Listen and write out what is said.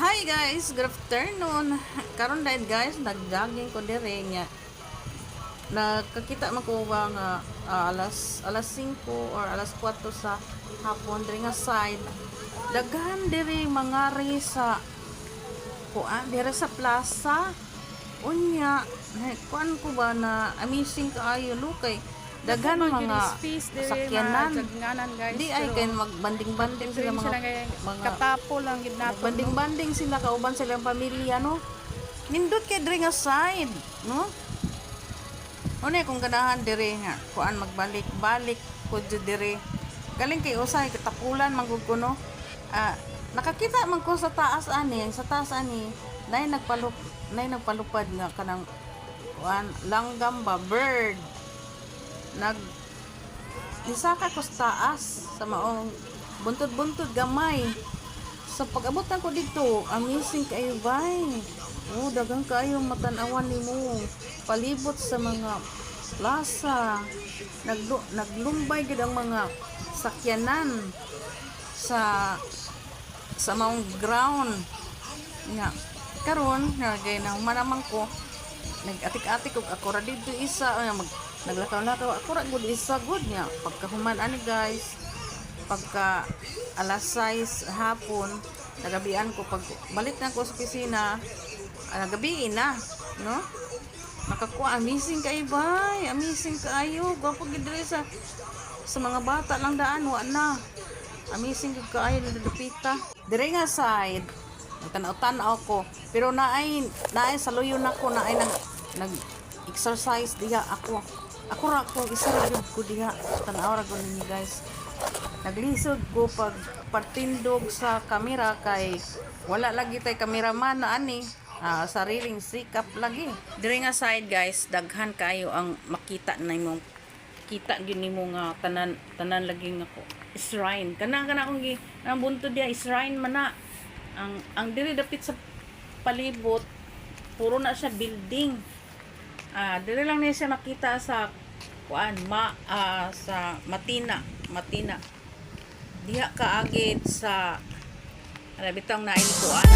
Hi guys, good afternoon. Karon dahil guys, nag-jogging ko dire nya. Nagkakita man ko ba nga alas 5 or alas 4 sa hapon dire nga side. Daghan dire mga sa kuan dire sa plaza. Unya, kuan ko ba na amazing kaayo lukay. Daghan mga sakyanan. Di ay kay magbanding-banding sila mga katapo lang gid nato. banding-banding sila kauban silang pamilya no. Nindot kay diri nga side, no? Una kung ganahan diri nga kuan magbalik-balik ko diri. Galing kay usay katapulan manggug ko no. Nakakita man ko sa taas ani, nay nagpalupad nga kanang kuan langgam ba bird. Nisaka ko sa taas sa maong buntod-buntod gamay. Sa pag-abutan ko dito, amazing kayo bay. Dagang kayo matanawan nimo. Palibot sa mga plaza. Naglumbay gid ang mga sakyanan sa maong ground. Nga. Karon, gay na humanamang ko. Nag-atik-atik og ako ra dito isa naglakaw-lakaw ako ra gud isa good nya pagkahuman ani guys pagka alas 6 hapon nagabian ko pag balik na ko sa opisina gabi na no nakakuha amazing kay bay amazing kaayo gwapo gid diri sa mga bata lang daan wa na amazing gid kaayo nilupita dire nga side tanaw-tanaw ko pero naay saluyon ako naay nag exercise diha ako ra ko isa ra gyud ko diha tanaw ra gud ninyo guys naglisod ko pag partindog sa kamera kay wala lagi tay kameraman na ani sariling sikap lagi dire nga side guys daghan kayo ang makita na imong kita gyud nimo nga tanan lagi nga ko shrine kana akong ang buntod dia shrine man na ang diri dapit sa palibot puro na siya building dili lang niya siya makita sa kuan sa Matina diha kaagid sa bitang nain kuan